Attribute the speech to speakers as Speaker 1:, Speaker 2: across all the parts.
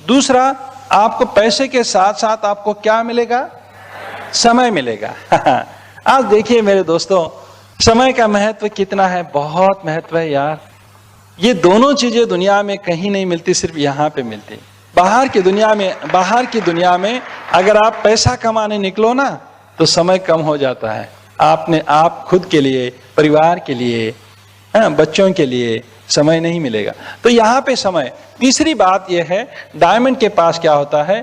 Speaker 1: दूसरा, आपको पैसे के साथ साथ आपको क्या मिलेगा? समय मिलेगा। आज देखिए मेरे दोस्तों, समय का महत्व कितना है, बहुत महत्व है यार। ये दोनों चीजें दुनिया में कहीं नहीं मिलती, सिर्फ यहाँ पे मिलती। बाहर की दुनिया में अगर आप पैसा कमाने निकलो ना तो समय कम हो जाता है। आप खुद के लिए, परिवार के लिए, बच्चों के लिए समय नहीं मिलेगा। तो यहाँ पे समय। तीसरी बात यह है, डायमंड के पास क्या होता है,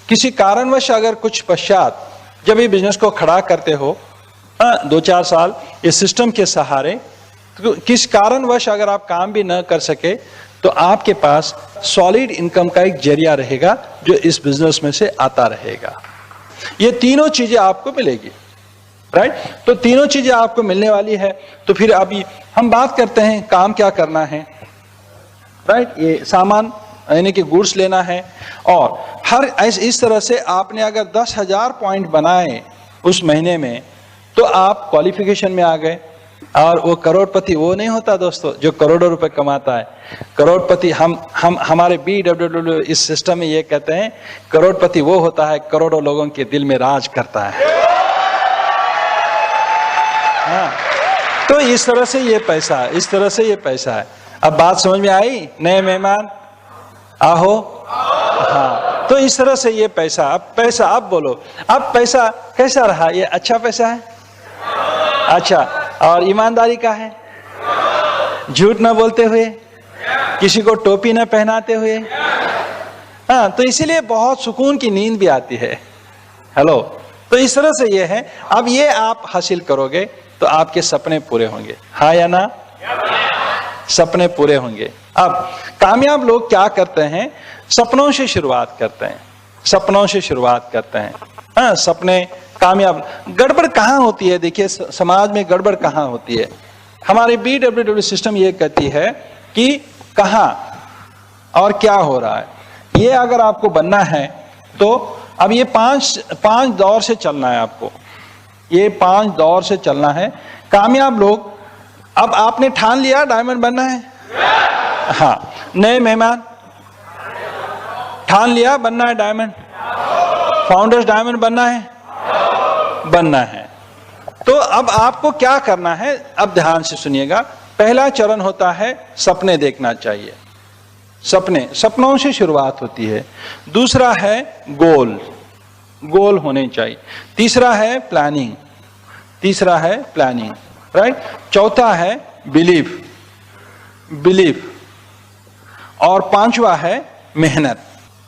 Speaker 1: किसी कारणवश अगर कुछ पश्चात जब ये बिजनेस को खड़ा करते हो 2-4 साल इस सिस्टम के सहारे, तो किस कारणवश अगर आप काम भी न कर सके तो आपके पास सॉलिड इनकम का एक जरिया रहेगा जो इस बिजनेस में से आता रहेगा। ये तीनों चीजें आपको मिलेगी, राइट? तो तीनों चीजें आपको मिलने वाली है। तो फिर अभी हम बात करते हैं काम क्या करना है, राइट? ये सामान यानी कि गुड्स लेना है, और हर इस तरह से आपने अगर 10,000 पॉइंट बनाए उस महीने में तो आप क्वालिफिकेशन में आ गए। और वो करोड़पति वो नहीं होता दोस्तों जो करोड़ों रुपए कमाता है। करोड़पति हम हमारे BWW इस सिस्टम में ये कहते हैं, करोड़पति वो होता है करोड़ों लोगों के दिल में राज करता है। हाँ, तो इस तरह से ये पैसा है। अब बात समझ में आई? नए मेहमान आहो। हाँ, तो इस तरह से ये पैसा, अब बोलो, अब पैसा कैसा रहा? ये अच्छा पैसा है? अच्छा, और ईमानदारी का है, झूठ न बोलते हुए, किसी को टोपी न पहनाते हुए। हाँ, तो इसीलिए बहुत सुकून की नींद भी आती है। हेलो, तो इस तरह से ये है। अब ये आप हासिल करोगे तो आपके सपने पूरे होंगे, हाँ या ना? सपने पूरे होंगे। अब कामयाब लोग क्या करते हैं? सपनों से शुरुआत करते हैं। हाँ, सपने कामयाब। गड़बड़ कहाँ होती है? देखिए समाज में गड़बड़ कहाँ होती है? हमारी BWW सिस्टम ये कहती है कि कहाँ और क्या हो रहा है। ये अगर आपको बनना है तो अब ये पांच दौर से चलना है आपको। ये 5 दौर से चलना है। कामयाब लोग, अब आपने ठान लिया डायमंड बनना है। हाँ, नए मेहमान ठान लिया बनना है डायमंड, फाउंडर्स डायमंड बनना है। तो अब आपको क्या करना है? अब ध्यान से सुनिएगा। पहला चरण होता है सपने देखना चाहिए। सपनों से शुरुआत होती है। दूसरा है गोल होने चाहिए। तीसरा है प्लानिंग, राइट? चौथा है बिलीफ, और 5वां है मेहनत,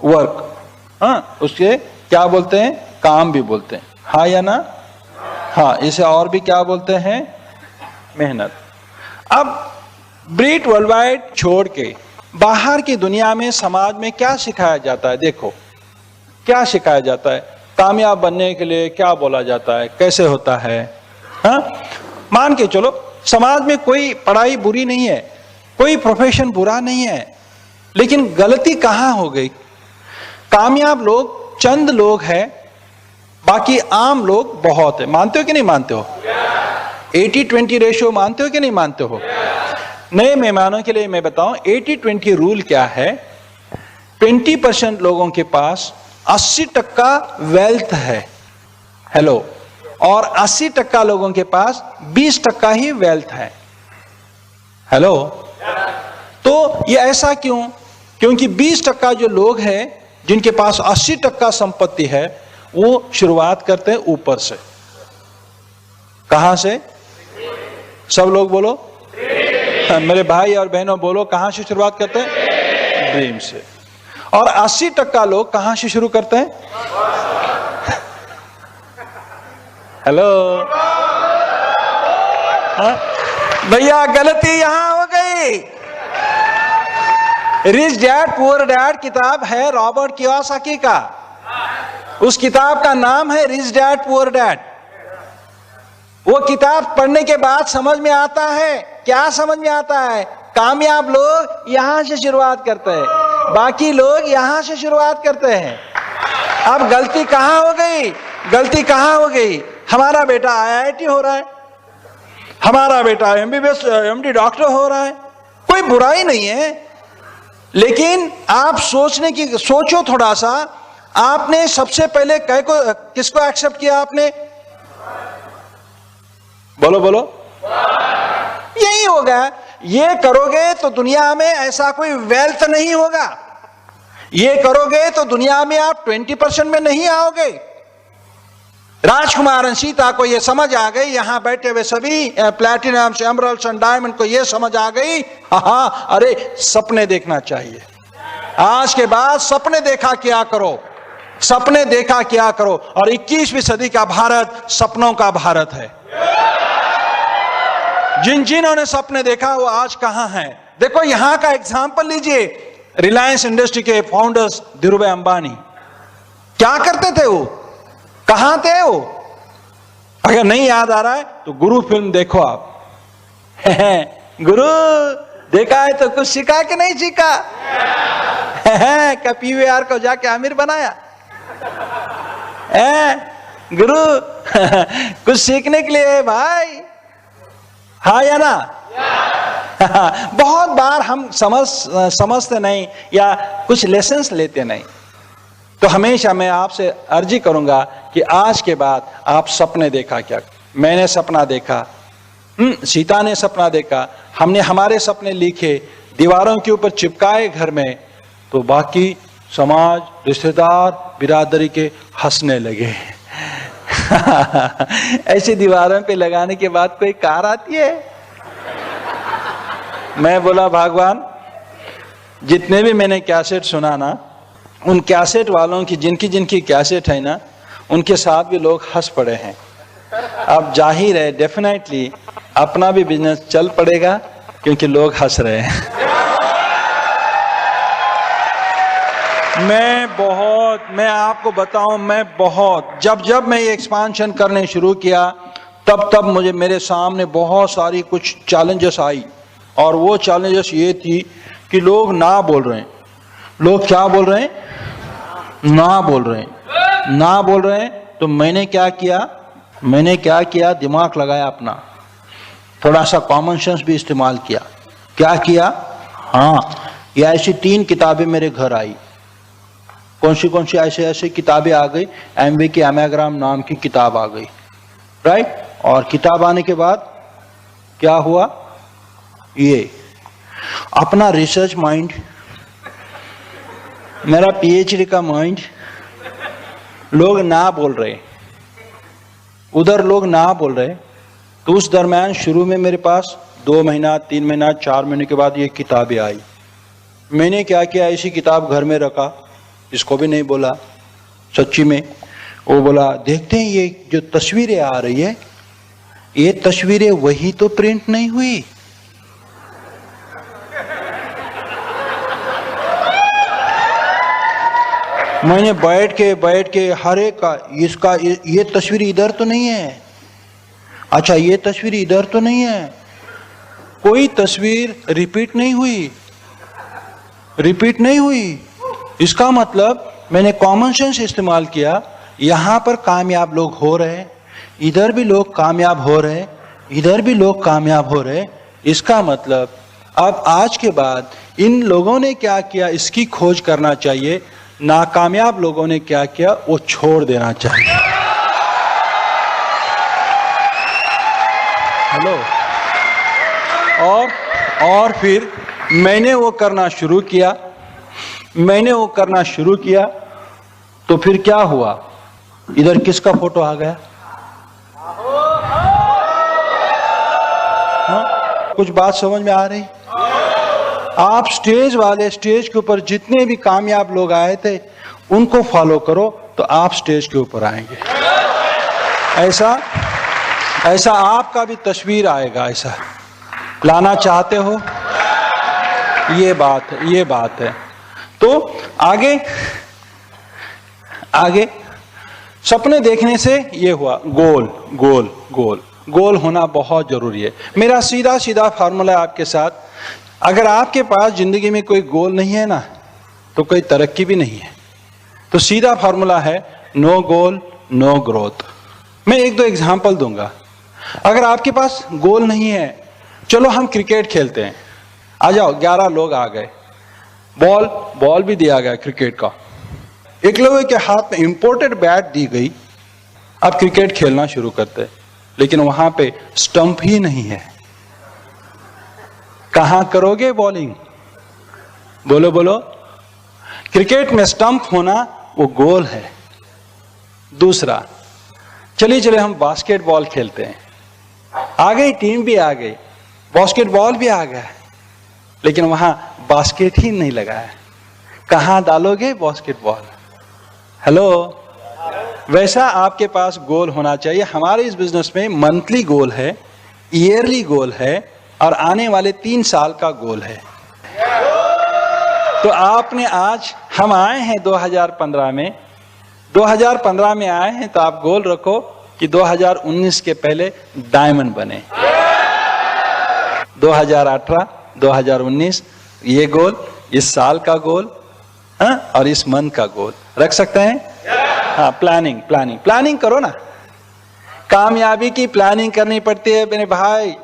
Speaker 1: वर्क। हाँ, उसके क्या बोलते हैं? काम भी बोलते हैं, हाँ या ना? हाँ, इसे और भी क्या बोलते हैं? मेहनत। अब ब्रीट वर्ल्डवाइड छोड़ के बाहर की दुनिया में, समाज में क्या सिखाया जाता है? देखो क्या सिखाया जाता है। कामयाब बनने के लिए क्या बोला जाता है, कैसे होता है? हाँ, मान के चलो समाज में कोई पढ़ाई बुरी नहीं है, कोई प्रोफेशन बुरा नहीं है, लेकिन गलती कहाँ हो गई? कामयाब लोग चंद लोग हैं, बाकी आम लोग बहुत है। मानते हो कि नहीं मानते हो? 80-20 रेशियो मानते हो कि नहीं मानते हो? नए मेहमानों के लिए मैं बताऊं 80-20 रूल क्या है। 20% लोगों के पास 80% वेल्थ है, हेलो, और 80% लोगों के पास 20% ही वेल्थ है, हेलो। तो ये ऐसा क्यों? क्योंकि 20% जो लोग हैं जिनके पास 80% संपत्ति है, वो शुरुआत करते हैं ऊपर से। कहां से? सब लोग बोलो, मेरे भाई और बहनों बोलो, कहां से शुरुआत करते हैं? ड्रीम से। और 80% लोग कहां से शुरू करते हैं? हेलो, भैया गलती यहां हो गई। रिच डैड पुअर डैड किताब है रॉबर्ट कियोसाकी का। उस किताब का नाम है रिच डैड पुअर डैड। वो किताब पढ़ने के बाद समझ में आता है, क्या समझ में आता है? कामयाब लोग यहां से शुरुआत करते हैं, बाकी लोग यहां से शुरुआत करते हैं। अब गलती कहां हो गई? हमारा बेटा IIT हो रहा है, हमारा बेटा MBBS MD डॉक्टर हो रहा है, कोई बुराई नहीं है, लेकिन आप सोचो थोड़ा सा, आपने सबसे पहले किसको एक्सेप्ट किया आपने? बोलो बोलो, यही होगा। ये करोगे तो दुनिया में ऐसा कोई वेल्थ नहीं होगा। ये करोगे तो दुनिया में आप 20% में नहीं आओगे। राजकुमार और सीता को ये समझ आ गई, यहां बैठे हुए सभी प्लैटिनम एमरल्ड्स एंड डायमंड को ये समझ आ गई, हाँ अरे सपने देखना चाहिए। आज के बाद सपने देखा क्या करो, सपने देखा क्या करो। और 21वीं सदी का भारत सपनों का भारत है। जिन्होंने सपने देखा वो आज कहां हैं? देखो यहां का एग्जांपल लीजिए, रिलायंस इंडस्ट्री के फाउंडर्स धीरूभाई अंबानी क्या करते थे? वो कहां थे? वो अगर नहीं याद आ रहा है तो गुरु फिल्म देखो आप। गुरु देखा है तो कुछ सीखा कि नहीं सीखा? क्या पीवीआर को जाके अमीर बनाया? गुरु कुछ सीखने के लिए भाई, हाँ या ना? बहुत बार हम समझते नहीं या कुछ लेसन्स लेते नहीं। तो हमेशा मैं आपसे अर्जी करूंगा कि आज के बाद आप सपने देखा क्या। मैंने सपना देखा, सीता ने सपना देखा, हमने हमारे सपने लिखे, दीवारों के ऊपर चिपकाए घर में, तो बाकी समाज, रिश्तेदार, बिरादरी के हंसने लगे। ऐसी दीवारों पे लगाने के बाद कोई कार आती है? मैं बोला भगवान, जितने भी मैंने कैसेट सुना ना, उन कैसेट वालों की जिनकी कैसेट है ना, उनके साथ भी लोग हंस पड़े हैं। अब जाहिर है डेफिनेटली अपना भी बिजनेस चल पड़ेगा क्योंकि लोग हंस रहे हैं। मैं आपको बताऊं, जब मैं ये एक्सपांशन करने शुरू किया तब मुझे मेरे सामने बहुत सारी कुछ चैलेंजेस आई। और वो चैलेंजेस ये थी कि लोग ना बोल रहे हैं। लोग क्या बोल रहे हैं? ना बोल रहे हैं। तो मैंने क्या किया? दिमाग लगाया अपना, थोड़ा सा कॉमन सेंस भी इस्तेमाल किया। क्या किया? हाँ, ये ऐसी 3 किताबें मेरे घर आई। कौन सी ऐसे किताबें आ गई? एमवे की एमाग्राम नाम की किताब आ गई, राइट। और किताब आने के बाद क्या हुआ? ये अपना रिसर्च माइंड, मेरा पीएचडी का माइंड, लोग ना बोल रहे, उधर लोग ना बोल रहे। तो उस दरम्यान शुरू में मेरे पास 2 महीना, 3 महीना, 4 महीने के बाद ये किताबें आई। मैंने क्या किया? ऐसी किताब घर में रखा, इसको भी नहीं बोला सच्ची में। वो बोला देखते हैं ये जो तस्वीरें आ रही है, ये तस्वीरें वही तो प्रिंट नहीं हुई। मैंने बैठ के हर एक का इसका ये तस्वीर इधर तो नहीं है, अच्छा ये तस्वीर इधर तो नहीं है, कोई तस्वीर रिपीट नहीं हुई। इसका मतलब मैंने कॉमन सेंस इस्तेमाल किया। यहां पर कामयाब लोग हो रहे, इधर भी लोग कामयाब हो रहे, इधर भी लोग कामयाब हो रहे। इसका मतलब अब आज के बाद इन लोगों ने क्या किया इसकी खोज करना चाहिए, नाकामयाब लोगों ने क्या किया वो छोड़ देना चाहिए। हेलो। और फिर मैंने वो करना शुरू किया तो फिर क्या हुआ? इधर किसका फोटो आ गया? हाँ? कुछ बात समझ में आ रही? आप स्टेज के ऊपर जितने भी कामयाब लोग आए थे उनको फॉलो करो तो आप स्टेज के ऊपर आएंगे। ऐसा आपका भी तस्वीर आएगा। ऐसा लाना चाहते हो? ये बात है। तो आगे सपने देखने से ये हुआ गोल होना बहुत जरूरी है। मेरा सीधा फार्मूला आपके साथ, अगर आपके पास जिंदगी में कोई गोल नहीं है ना तो कोई तरक्की भी नहीं है। तो सीधा फार्मूला है नो गोल नो ग्रोथ। मैं 1-2 एग्जांपल दूंगा। अगर आपके पास गोल नहीं है, चलो हम क्रिकेट खेलते हैं, आ जाओ 11 लोग आ गए, बॉल भी दिया गया क्रिकेट का, एकलव्य के हाथ में इंपोर्टेड बैट दी गई, अब क्रिकेट खेलना शुरू करते, लेकिन वहां पे स्टंप ही नहीं है। कहां करोगे बॉलिंग? बोलो बोलो। क्रिकेट में स्टंप होना वो गोल है। दूसरा, चलिए हम बास्केटबॉल खेलते हैं, आ गई टीम भी आ गई, बास्केटबॉल भी आ गया, लेकिन वहां बास्केट ही नहीं लगा है। कहां डालोगे बास्केटबॉल? हेलो। वैसा आपके पास गोल होना चाहिए। हमारे इस बिजनेस में मंथली गोल है, ईयरली गोल है और आने वाले 3 साल का गोल है। तो आपने आज, हम आए हैं 2015 में, 2015 में आए हैं, तो आप गोल रखो कि 2019 के पहले डायमंड बने। 2018, 2019 ये गोल, इस साल का गोल, और इस मंथ का गोल रख सकते हैं। हाँ, प्लानिंग करो ना। कामयाबी की प्लानिंग करनी पड़ती है मेरे भाई।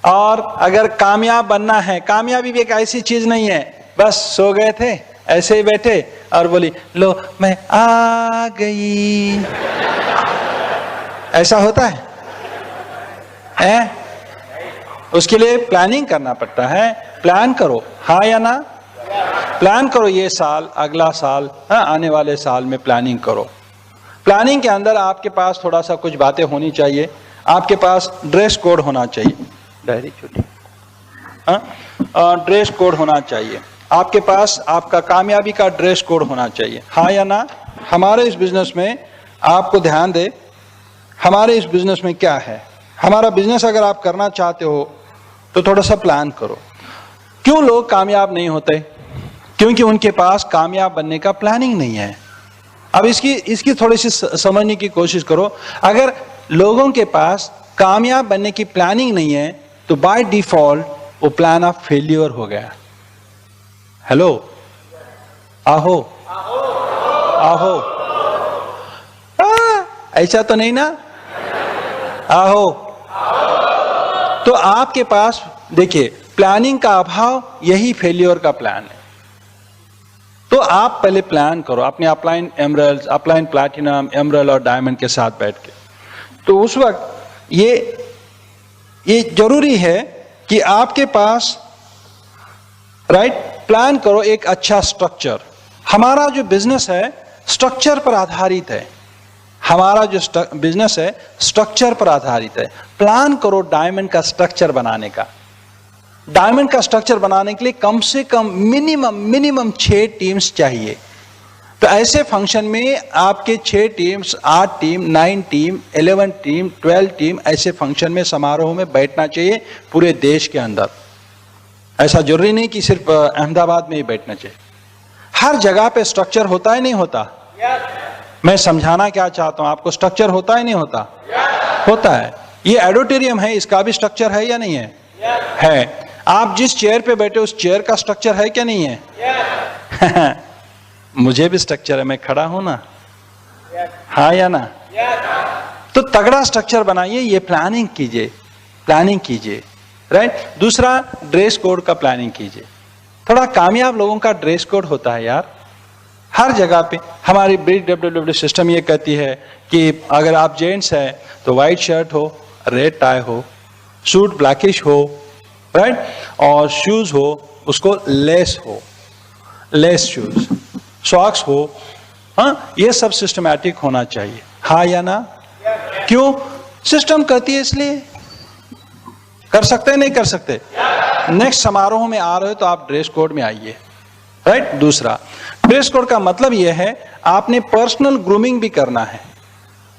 Speaker 1: और अगर कामयाब बनना है, कामयाबी भी एक ऐसी चीज नहीं है बस सो गए थे ऐसे ही बैठे और बोली लो मैं आ गई, ऐसा होता है? उसके लिए प्लानिंग करना पड़ता है। प्लान करो, हाँ या ना? प्लान करो, ये साल, अगला साल, आने वाले साल में प्लानिंग करो। प्लानिंग के अंदर आपके पास थोड़ा सा कुछ बातें होनी चाहिए। आपके पास ड्रेस कोड होना चाहिए, डायरी छोटी, ड्रेस कोड होना चाहिए। आपके पास आपका कामयाबी का ड्रेस कोड होना चाहिए, हाँ या ना? हमारे इस बिजनेस में आपको ध्यान दे, हमारे इस बिजनेस में क्या है? हमारा बिजनेस अगर आप करना चाहते हो तो थोड़ा सा प्लान करो। क्यों लोग कामयाब नहीं होते? क्योंकि उनके पास कामयाब बनने का प्लानिंग नहीं है। अब इसकी थोड़ी सी समझने की कोशिश करो। अगर लोगों के पास कामयाब बनने की प्लानिंग नहीं है तो बाय डिफॉल्ट वो प्लान ऑफ फेल्यूर हो गया। हेलो, आहो आहो, ऐसा तो नहीं ना? आहो। तो आपके पास देखिए, प्लानिंग का अभाव यही फेल्योर का प्लान है। तो आप पहले प्लान करो अपने upline emerald, upline platinum, emerald और डायमंड के साथ बैठ के। तो उस वक्त ये जरूरी है कि आपके पास प्लान करो एक अच्छा स्ट्रक्चर। हमारा जो बिजनेस है स्ट्रक्चर पर आधारित है। हमारा जो बिजनेस है स्ट्रक्चर पर आधारित है। प्लान करो डायमंड का स्ट्रक्चर बनाने का। डायमंड का स्ट्रक्चर बनाने के लिए कम से कम मिनिमम 6 टीम्स चाहिए। तो ऐसे फंक्शन में आपके 6 teams, 8 team, 9 team, 11 team, 12 team ऐसे फंक्शन में, समारोह में बैठना चाहिए पूरे देश के अंदर। ऐसा जरूरी नहीं कि सिर्फ अहमदाबाद में ही बैठना चाहिए। हर जगह पे स्ट्रक्चर होता है नहीं होता? मैं समझाना क्या चाहता हूं आपको, स्ट्रक्चर होता है नहीं होता? होता है। ये ऑडिटोरियम है, इसका भी स्ट्रक्चर है या नहीं है? है। आप जिस चेयर पे बैठे उस चेयर का स्ट्रक्चर है क्या नहीं है? मुझे भी स्ट्रक्चर है, मैं खड़ा हूं ना, हाँ या ना? तो तगड़ा स्ट्रक्चर बनाइए, ये प्लानिंग कीजिए, राइट? दूसरा, ड्रेस कोड का प्लानिंग कीजिए। थोड़ा कामयाब लोगों का ड्रेस कोड होता है यार, हर जगह पे। हमारी BWW सिस्टम ये कहती है कि अगर आप जेंट्स हैं तो व्हाइट शर्ट हो, रेड टाई हो, सूट ब्लैकिश हो, राइट? और शूज हो उसको लेस शूज, सॉक्स हो, हाँ, ये सब सिस्टमैटिक होना चाहिए, हाँ या ना? क्यों? सिस्टम कहती है इसलिए। कर सकते हैं नहीं कर सकते? नेक्स्ट समारोह में आ रहे हो तो आप ड्रेस कोड में आइए, राइट? दूसरा, ड्रेस कोड का मतलब यह है आपने पर्सनल ग्रूमिंग भी करना है।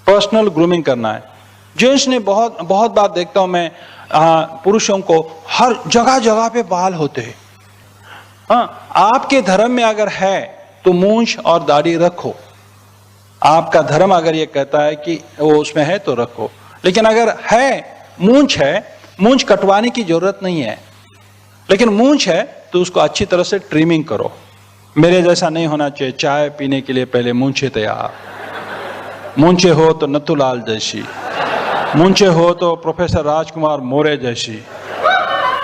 Speaker 1: पर्सनल ग्रूमिंग करना है। जेंट्स ने बहुत बार देखता हूं मैं, पुरुषों को हर जगह पे बाल होते हैं। हाँ, आपके धर्म में अगर है तो मूंछ और दाढ़ी रखो। आपका धर्म अगर ये कहता है कि वो उसमें है तो रखो। लेकिन अगर है, मूंछ कटवाने की जरूरत नहीं है, लेकिन मूंछ है तो उसको अच्छी तरह से ट्रिमिंग करो। मेरे जैसा नहीं होना चाहिए, चाय पीने के लिए पहले मूंछे तैयार। मूंछे हो तो नथुलाल जैसी, मूंछे हो तो प्रोफेसर राजकुमार मोरे जैसी।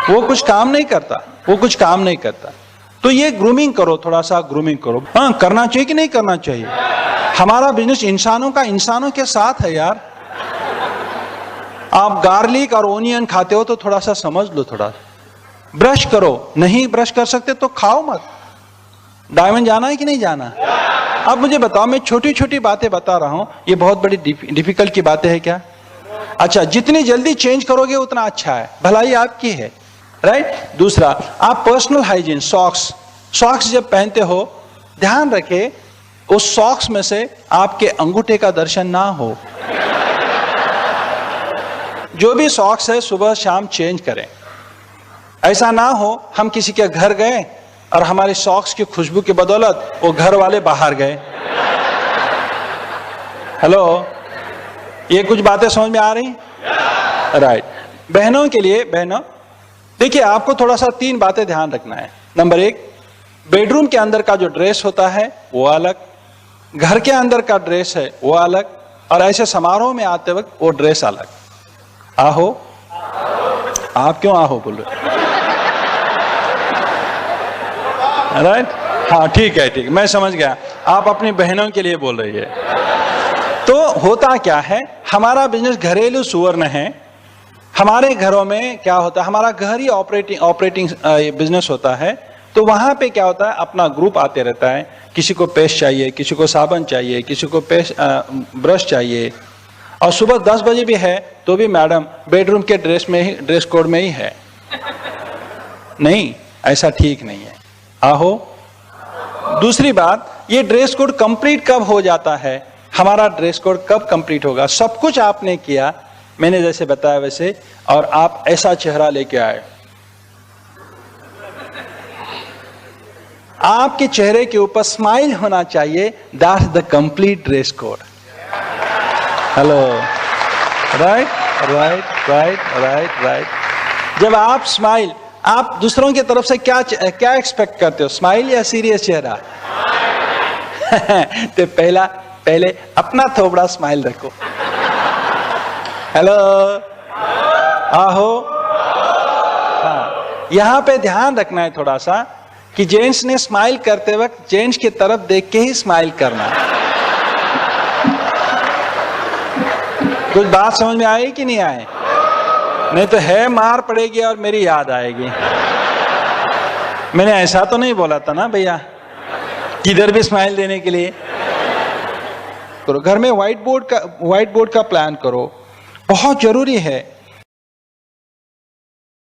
Speaker 1: वो कुछ काम नहीं करता। तो ये ग्रूमिंग करो, थोड़ा सा ग्रूमिंग करो। हाँ, करना चाहिए कि नहीं करना चाहिए? हमारा बिजनेस इंसानों का इंसानों के साथ है यार। आप गार्लिक और ओनियन खाते हो तो थोड़ा सा समझ लो, थोड़ा ब्रश करो। नहीं ब्रश कर सकते तो खाओ मत। डायमंड जाना है कि नहीं जाना? अब मुझे बताओ, मैं छोटी छोटी बातें बता रहा हूं, ये बहुत बड़ी डिफिकल्ट की बातें हैं क्या? अच्छा, जितनी जल्दी चेंज करोगे उतना अच्छा है, भलाई आपकी है, राइट? दूसरा, आप पर्सनल हाइजीन, सॉक्स जब पहनते हो ध्यान रखे उस सॉक्स में से आपके अंगूठे का दर्शन ना हो। जो भी सॉक्स है सुबह शाम चेंज करें। ऐसा ना हो हम किसी के घर गए और हमारे सॉक्स की खुशबू की बदौलत वो घर वाले बाहर गए। हेलो, ये कुछ बातें समझ में आ रही? राइट। बहनों के लिए, बहनों देखिए, आपको थोड़ा सा 3 बातें ध्यान रखना है। नंबर 1, बेडरूम के अंदर का जो ड्रेस होता है वो अलग, घर के अंदर का ड्रेस है वो अलग, और ऐसे समारोह में आते वक्त वो ड्रेस अलग। आहो, आप क्यों आहो बोल रहे? राइट? हाँ ठीक है, ठीक, मैं समझ गया, आप अपनी बहनों के लिए बोल रही है। तो होता क्या है, हमारा बिजनेस घरेलू सुवर्ण है। हमारे घरों में क्या होता है, हमारा घर ही ऑपरेटिंग बिजनेस होता है। तो वहां पे क्या होता है, अपना ग्रुप आते रहता है। किसी को पेस्ट चाहिए, किसी को साबुन चाहिए, किसी को ब्रश चाहिए, और सुबह 10 बजे भी है तो भी मैडम बेडरूम के ड्रेस कोड में ही है। नहीं, ऐसा ठीक नहीं है। आहो। दूसरी बात, ये ड्रेस कोड कंप्लीट कब हो जाता है? हमारा ड्रेस कोड कब कंप्लीट होगा? सब कुछ आपने किया, मैंने जैसे बताया वैसे, और आप ऐसा चेहरा लेके आए, आपके चेहरे के ऊपर स्माइल होना चाहिए। That's the complete dress code. Hello, right right right right right. जब आप स्माइल, आप दूसरों की तरफ से क्या एक्सपेक्ट करते हो, स्माइल या सीरियस चेहरा? तो पहले अपना थोबड़ा स्माइल रखो। हेलो, आहो। हाँ, यहां पे ध्यान रखना है थोड़ा सा कि जेंट्स ने स्माइल करते वक्त जेंट्स की तरफ देख के ही स्माइल करना है। कुछ बात समझ में आई कि नहीं आए? नहीं तो है मार पड़ेगी और मेरी याद आएगी। मैंने ऐसा तो नहीं बोला था ना भैया, किधर भी स्माइल देने के लिए करो। घर में व्हाइट बोर्ड का प्लान करो, बहुत जरूरी है।